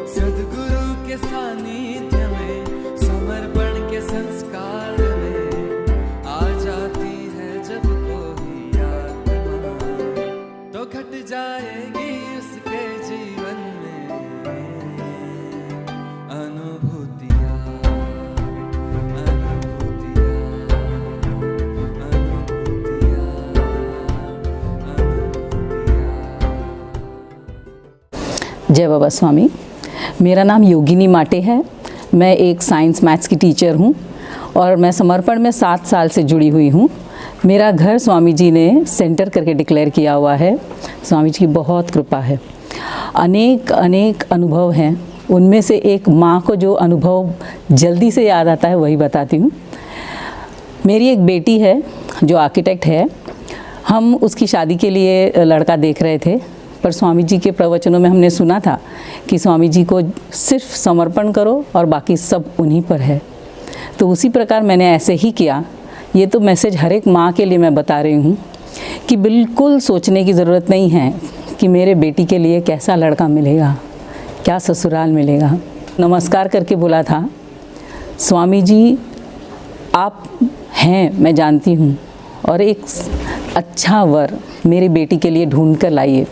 सद्गुरु के सानिध्य में समर्पण के संस्कार में आ जाती है जब कोई आत्मा, तो घट जाएगी उसके जीवन में अनुभूतियाँ, अनुभूतियाँ, अनुभूतियाँ, अनुभूतियाँ। जय बाबा स्वामी। मेरा नाम योगिनी माटे है। मैं एक साइंस मैथ्स की टीचर हूँ और मैं समर्पण में 7 साल से जुड़ी हुई हूँ। मेरा घर स्वामी जी ने सेंटर करके डिक्लेयर किया हुआ है। स्वामी जी की बहुत कृपा है। अनेक अनेक अनुभव हैं, उनमें से एक माँ को जो अनुभव जल्दी से याद आता है वही बताती हूँ। मेरी एक बेटी है जो आर्किटेक्ट है। हम उसकी शादी के लिए लड़का देख रहे थे, पर स्वामी जी के प्रवचनों में हमने सुना था कि स्वामी जी को सिर्फ समर्पण करो और बाकी सब उन्हीं पर है। तो उसी प्रकार मैंने ऐसे ही किया। ये तो मैसेज हर एक माँ के लिए मैं बता रही हूँ कि बिल्कुल सोचने की ज़रूरत नहीं है कि मेरे बेटी के लिए कैसा लड़का मिलेगा, क्या ससुराल मिलेगा। नमस्कार करके बोला था, स्वामी जी आप हैं मैं जानती हूँ, और एक अच्छा वर मेरी बेटी के लिए ढूंढ कर लाइए,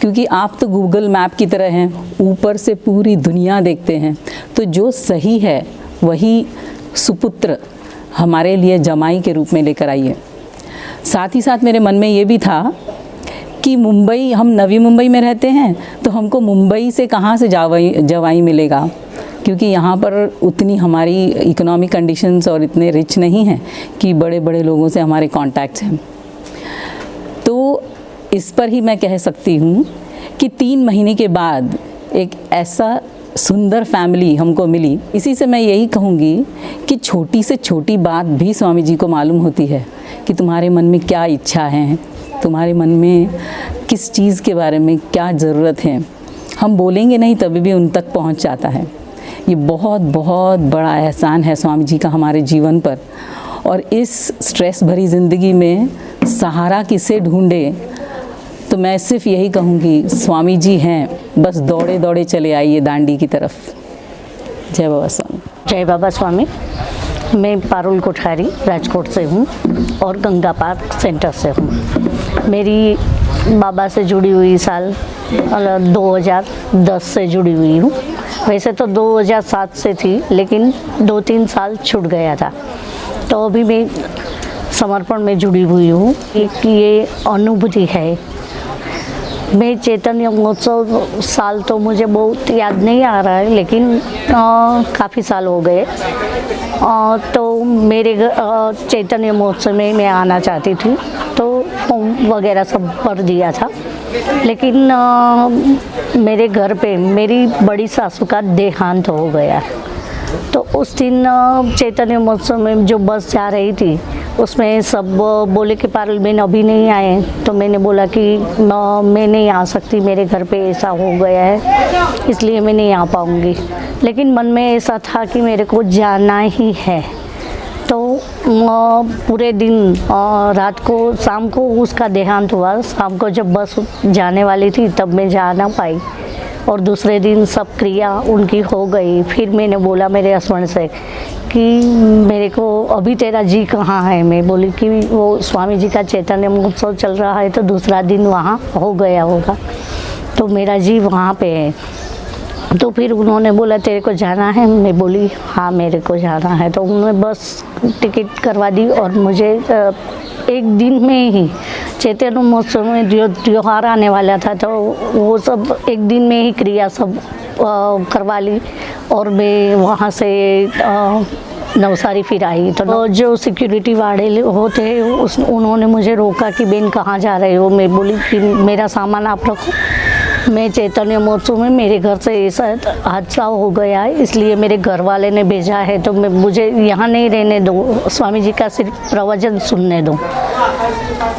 क्योंकि आप तो गूगल मैप की तरह हैं, ऊपर से पूरी दुनिया देखते हैं। तो जो सही है वही सुपुत्र हमारे लिए जमाई के रूप में लेकर आइए। साथ ही साथ मेरे मन में ये भी था कि मुंबई, हम नवी मुंबई में रहते हैं, तो हमको मुंबई से कहाँ से जवाई मिलेगा, क्योंकि यहाँ पर उतनी हमारी इकोनॉमिक कंडीशंस और इतने रिच नहीं हैं कि बड़े बड़े लोगों से हमारे कॉन्टैक्ट्स हैं। तो इस पर ही मैं कह सकती हूँ कि 3 महीने के बाद एक ऐसा सुंदर फैमिली हमको मिली। इसी से मैं यही कहूँगी कि छोटी से छोटी बात भी स्वामी जी को मालूम होती है कि तुम्हारे मन में क्या इच्छा है, तुम्हारे मन में किस चीज़ के बारे में क्या ज़रूरत है। हम बोलेंगे नहीं तभी भी उन तक पहुँच जाता है। ये बहुत बहुत बड़ा एहसान है स्वामी जी का हमारे जीवन पर। और इस स्ट्रेस भरी ज़िंदगी में सहारा किसे ढूंढे, तो मैं सिर्फ यही कहूँगी स्वामी जी हैं, बस दौड़े दौड़े चले आइए दांडी की तरफ। जय बाबा स्वामी। जय बाबा स्वामी। मैं पारुल कोठारी राजकोट से हूँ और गंगा पार्क सेंटर से हूँ। मेरी बाबा से जुड़ी हुई साल 2010 से जुड़ी हुई हूँ। वैसे तो 2007 से थी, लेकिन 2-3 साल छूट गया था। तो अभी मैं समर्पण में जुड़ी हुई हूँ। एक ये अनुभूति है। मैं चैतन्य महोत्सव साल तो मुझे बहुत याद नहीं आ रहा है, लेकिन काफ़ी साल हो गए। तो मेरे चैतन्य महोत्सव में मैं आना चाहती थी, तो फॉर्म वगैरह सब भर दिया था। लेकिन मेरे घर पे मेरी बड़ी सासू का देहांत हो गया। तो उस दिन चैतन्य महोत्सव में जो बस जा रही थी, उसमें सब बोले कि पारुल बहन अभी नहीं आए। तो मैंने बोला कि मैं नहीं आ सकती, मेरे घर पे ऐसा हो गया है, इसलिए मैं नहीं आ पाऊँगी। लेकिन मन में ऐसा था कि मेरे को जाना ही है। तो पूरे दिन रात को, शाम को उसका देहांत हुआ। शाम को जब बस जाने वाली थी तब मैं जा ना पाई, और दूसरे दिन सब क्रिया उनकी हो गई। फिर मैंने बोला मेरे हस्बैंड से कि मेरे को अभी तेरा जी कहाँ है। मैं बोली कि वो स्वामी जी का चैतन्य महोत्सव चल रहा है, तो दूसरा दिन वहाँ हो गया होगा, तो मेरा जी वहाँ पे है। तो फिर उन्होंने बोला तेरे को जाना है। मैं बोली हाँ मेरे को जाना है। तो उन्होंने बस टिकट करवा दी, और मुझे एक दिन में ही चैतन्य महोत्सव में जो त्यौहार आने वाला था, तो वो सब एक दिन में ही क्रिया सब करवा ली। और मैं वहाँ से नवसारी फिर आई। तो जो सिक्योरिटी वाले होते उन्होंने मुझे रोका कि बहन कहाँ जा रहे हो। मैं बोली कि मेरा सामान आप रखो, मैं चैतन्य महोत्सव में मेरे घर से ऐसा हादसा हो गया है, इसलिए मेरे घर वाले ने भेजा है। तो मुझे यहाँ नहीं रहने दो, स्वामी जी का सिर्फ प्रवचन सुनने दो।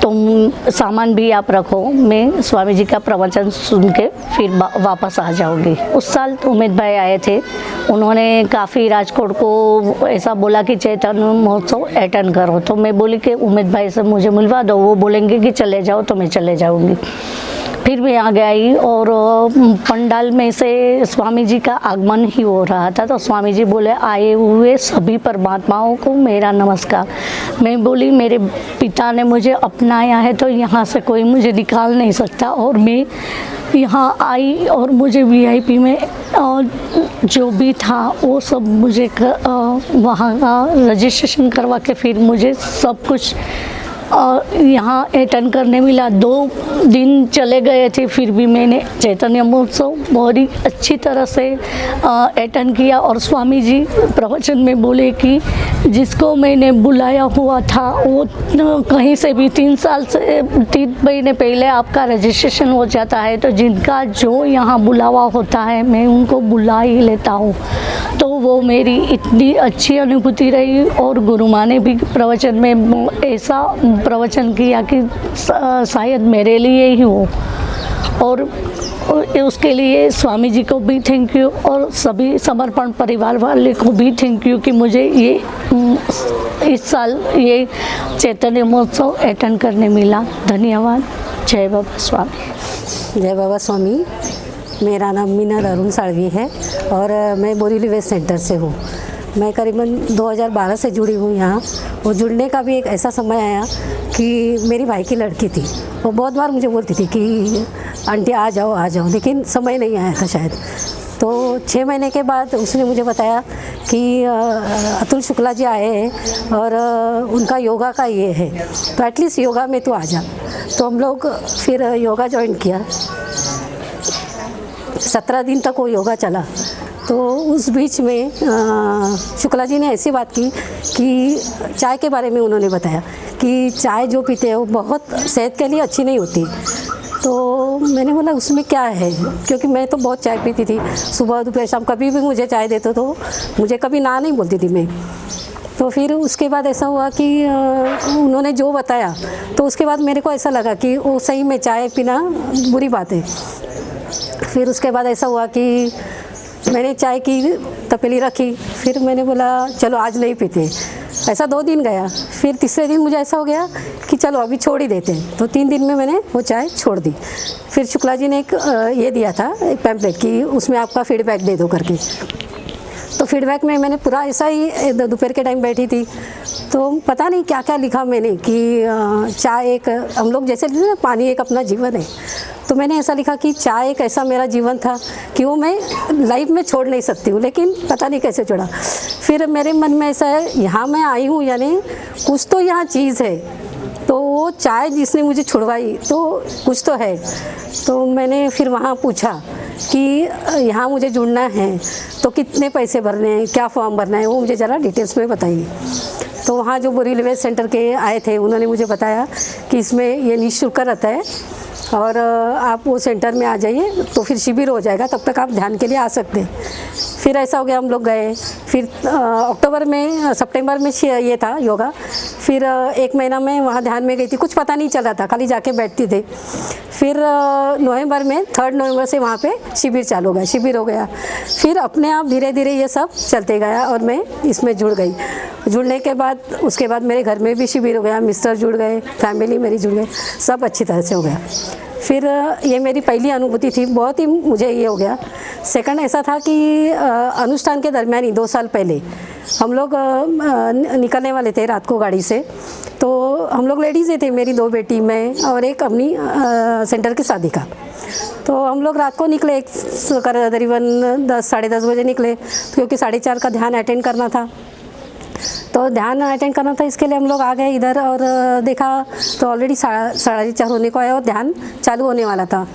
तुम सामान भी आप रखो, मैं स्वामी जी का प्रवचन सुन के फिर वापस आ जाऊंगी। उस साल उमेद भाई आए थे, उन्होंने काफ़ी राजकोट को ऐसा बोला कि चैतन्य महोत्सव अटेंड करो। तो मैं बोली कि उमेद भाई से मुझे मिलवा दो, वो बोलेंगे कि चले जाओ तो मैं चले जाऊंगी। फिर मैं आ गई और पंडाल में से स्वामी जी का आगमन ही हो रहा था, तो स्वामी जी बोले आए हुए सभी परमात्माओं को मेरा नमस्कार। मैं बोली मेरे पिता ने मुझे अपनाया है तो यहाँ से कोई मुझे निकाल नहीं सकता, और मैं यहाँ आई और मुझे वीआईपी में जो भी था वो सब मुझे वहाँ का रजिस्ट्रेशन करवा के फिर मुझे सब कुछ यहाँ अटेंड करने मिला। 2 दिन चले गए थे, फिर भी मैंने चैतन्य महोत्सव बहुत ही अच्छी तरह से अटेंड किया। और स्वामी जी प्रवचन में बोले कि जिसको मैंने बुलाया हुआ था वो कहीं से भी 3 महीने पहले आपका रजिस्ट्रेशन हो जाता है, तो जिनका जो यहाँ बुलावा होता है मैं उनको बुला ही लेता हूँ। तो वो मेरी इतनी अच्छी अनुभूति रही। और गुरु माँ ने भी प्रवचन में ऐसा प्रवचन किया कि शायद मेरे लिए ही हो, और उसके लिए स्वामी जी को भी थैंक यू और सभी समर्पण परिवार वाले को भी थैंक यू कि मुझे ये इस साल ये चैतन्य महोत्सव अटेंड करने मिला। धन्यवाद। जय बाबा स्वामी। जय बाबा स्वामी। मेरा नाम मीना अरुण साड़वी है और मैं बोरीवली वेस्ट सेंटर से हूँ। मैं करीबन 2012 से जुड़ी हूँ यहाँ। और जुड़ने का भी एक ऐसा समय आया कि मेरी भाई की लड़की थी, वो बहुत बार मुझे बोलती थी कि आंटी आ जाओ, लेकिन समय नहीं आया था शायद। तो 6 महीने के बाद उसने मुझे बताया कि अतुल शुक्ला जी आए हैं और उनका योगा का ये है, तो एटलीस्ट योगा में तो आ जा। तो हम लोग फिर योगा ज्वाइन किया। 17 दिन तक वो योगा चला। तो उस बीच में शुक्ला जी ने ऐसी बात की कि चाय के बारे में उन्होंने बताया कि चाय जो पीते हैं वो बहुत सेहत के लिए अच्छी नहीं होती। तो मैंने बोला उसमें क्या है, क्योंकि मैं तो बहुत चाय पीती थी, सुबह दोपहर शाम कभी भी मुझे चाय देते तो मुझे कभी ना नहीं बोलती थी मैं। तो फिर उसके बाद ऐसा हुआ कि उन्होंने जो बताया तो उसके बाद मेरे को ऐसा लगा कि वो सही में चाय पीना बुरी बात है। फिर उसके बाद ऐसा हुआ कि मैंने चाय की तपेली रखी, फिर मैंने बोला चलो आज नहीं पीते। ऐसा 2 दिन गया, फिर तीसरे दिन मुझे ऐसा हो गया कि चलो अभी छोड़ ही देते हैं। तो 3 दिन में मैंने वो चाय छोड़ दी। फिर शुक्ला जी ने एक ये दिया था, एक पैम्पलेट कि उसमें आपका फीडबैक दे दो करके। तो फीडबैक में मैंने पूरा ऐसा ही दोपहर के टाइम बैठी थी, तो पता नहीं क्या क्या लिखा मैंने कि चाय एक, हम लोग जैसे लिखते हैं ना पानी एक अपना जीवन है, तो मैंने ऐसा लिखा कि चाय एक ऐसा मेरा जीवन था कि वो मैं लाइफ में छोड़ नहीं सकती हूँ, लेकिन पता नहीं कैसे छोड़ा। फिर मेरे मन में ऐसा है यहाँ मैं आई हूँ यानी कुछ तो यहाँ चीज़ है, तो वो चाय जिसने मुझे छुड़वाई तो कुछ तो है। तो मैंने फिर वहाँ पूछा कि यहाँ मुझे जुड़ना है तो कितने पैसे भरने हैं, क्या फॉर्म भरना है, वो मुझे ज़रा डिटेल्स में बताइए। तो वहाँ जो बोरीवली वेस्ट सेंटर के आए थे उन्होंने मुझे बताया कि इसमें ये निःशुल्क रहता है और आप वो सेंटर में आ जाइए तो फिर शिविर हो जाएगा, तब तक आप ध्यान के लिए आ सकते हैं। फिर ऐसा हो गया, हम लोग गए। फिर सितंबर में ये था योगा। फिर 1 महीना में वहाँ ध्यान में गई थी, कुछ पता नहीं चल रहा था, खाली जाके बैठती थे। फिर नवंबर में 3 नवंबर से वहाँ पे शिविर चालू हो गया, शिविर हो गया। फिर अपने आप धीरे धीरे ये सब चलते गया और मैं इसमें जुड़ गई। जुड़ने के बाद उसके बाद मेरे घर में भी शिविर हो गया, मिस्टर जुड़ गए, फैमिली मेरी जुड़ गई, सब अच्छी तरह से हो गया। फिर ये मेरी पहली अनुभूति थी, बहुत ही मुझे ये हो गया। सेकंड ऐसा था कि अनुष्ठान के दरमियान ही 2 साल पहले हम लोग निकलने वाले थे रात को गाड़ी से। तो हम लोग लेडीज़ थे, मेरी 2 बेटी, मैं और एक अपनी सेंटर की शादी का। तो हम लोग रात को निकले करीबन 10 साढ़े 10 बजे निकले, क्योंकि 4:30 का ध्यान अटेंड करना था। तो ध्यान अटेंड करना था, इसके लिए हम लोग आ गए इधर और देखा तो ऑलरेडी 4:30 होने को आया और ध्यान चालू होने वाला था।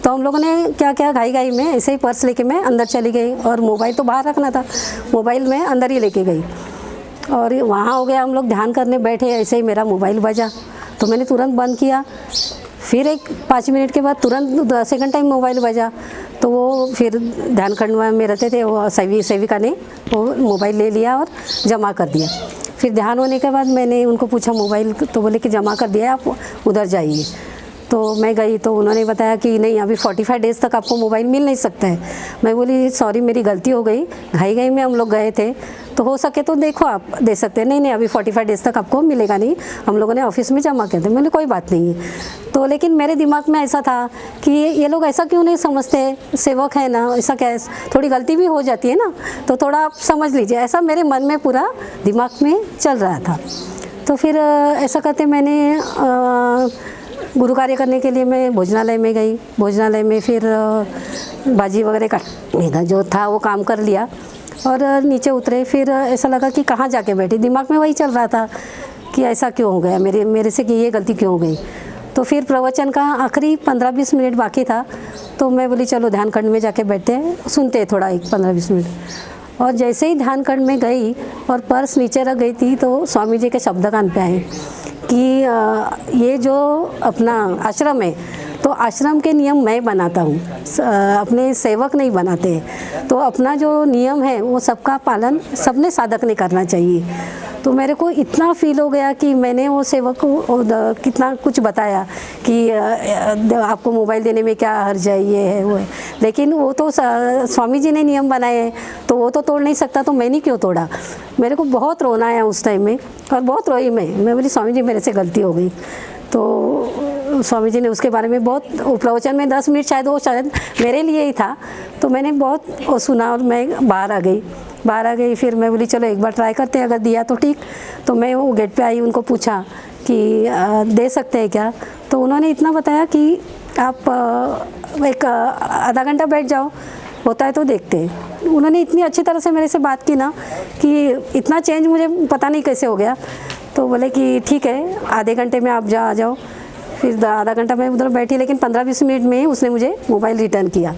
तो हम लोगों ने क्या किया, घाई में ऐसे ही पर्स लेके मैं अंदर चली गई और मोबाइल तो बाहर रखना था, मोबाइल मैं अंदर ही लेके गई। और वहाँ हो गया, हम लोग ध्यान करने बैठे, ऐसे ही मेरा मोबाइल बजा तो मैंने तुरंत बंद किया। फिर एक 5 मिनट के बाद तुरंत सेकंड टाइम मोबाइल बजा, तो वो फिर ध्यान खंडवा में रहते थे, वो सेविका ने वो मोबाइल ले लिया और जमा कर दिया। फिर ध्यान होने के बाद मैंने उनको पूछा मोबाइल, तो बोले कि जमा कर दिया, आप उधर जाइए। तो मैं गई तो उन्होंने बताया कि नहीं, अभी 45 डेज़ तक आपको मोबाइल मिल नहीं सकता है। मैं बोली सॉरी, मेरी गलती हो गई, घाई में हम लोग गए थे। तो हो सके तो देखो आप दे सकते हैं। नहीं नहीं, अभी 45 डेज़ तक आपको मिलेगा नहीं, हम लोगों ने ऑफिस में जमा कर दिया। मैंने कोई बात नहीं है। तो लेकिन मेरे दिमाग में ऐसा था कि ये लोग ऐसा क्यों नहीं समझते, सेवक है ना, ऐसा क्या है, थोड़ी गलती भी हो जाती है ना, तो थोड़ा आप समझ लीजिए, ऐसा मेरे मन में पूरा दिमाग में चल रहा था। तो फिर ऐसा करते मैंने गुरु कार्य करने के लिए मैं भोजनालय में गई। भोजनालय में फिर भाजी वगैरह काटने का जो था वो काम कर लिया और नीचे उतरे। फिर ऐसा लगा कि कहाँ जाके बैठी, दिमाग में वही चल रहा था कि ऐसा क्यों हो गया मेरे से, कि ये गलती क्यों हो गई। तो फिर प्रवचन का आखिरी 15-20 मिनट बाकी था, तो मैं बोली चलो ध्यान खंड में जाके बैठते हैं, सुनते हैं थोड़ा, एक 15-20 मिनट। और जैसे ही ध्यान खंड में गई और पर्स नीचे रख गई थी, तो स्वामी जी के शब्द कान पे आए कि ये जो अपना आश्रम है, तो आश्रम के नियम मैं बनाता हूँ, अपने सेवक नहीं बनाते। तो अपना जो नियम है वो सबका पालन सबने साधक ने करना चाहिए। तो मेरे को इतना फील हो गया कि मैंने वो सेवक को कितना कुछ बताया कि आपको मोबाइल देने में क्या हर्ज है, ये है वो है, लेकिन वो तो स्वामी जी ने नियम बनाए हैं, तो वो तो तोड़ नहीं सकता, तो मैंने क्यों तोड़ा। मेरे को बहुत रोना आया उस टाइम में और बहुत रोई मैं बोली स्वामी जी मेरे से गलती हो गई। तो स्वामी जी ने उसके बारे में बहुत, प्रवचन में 10 मिनट शायद मेरे लिए ही था, तो मैंने बहुत वो सुना और मैं बाहर आ गई। फिर मैं बोली चलो एक बार ट्राई करते हैं, अगर दिया तो ठीक। तो मैं वो गेट पे आई, उनको पूछा कि दे सकते हैं क्या। तो उन्होंने इतना बताया कि आप एक आधा घंटा बैठ जाओ, होता है तो देखते हैं। उन्होंने इतनी अच्छी तरह से मेरे से बात की ना कि इतना चेंज मुझे पता नहीं कैसे हो गया। तो बोले कि ठीक है, आधे घंटे में आप आ जाओ। फिर आधा घंटा मैं उधर बैठी, लेकिन 15-20 मिनट में उसने मुझे मोबाइल रिटर्न किया।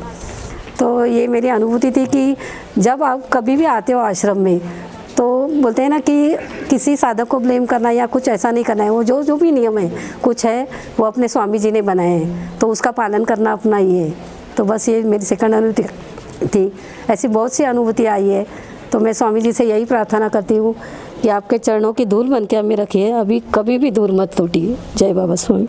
तो ये मेरी अनुभूति थी कि जब आप कभी भी आते हो आश्रम में, तो बोलते हैं ना कि किसी साधक को ब्लेम करना या कुछ ऐसा नहीं करना है। वो जो भी नियम है कुछ है वो अपने स्वामी जी ने बनाए हैं, तो उसका पालन करना अपना ही है। तो बस ये मेरी सेकंड अनुभूति थी। ऐसी बहुत सी अनुभूति आई है। तो मैं स्वामी जी से यही प्रार्थना करती हूँ कि आपके चरणों की धूल बन के हमें रखिए, अभी कभी भी दूर मत टूटिए। जय बाबा स्वामी।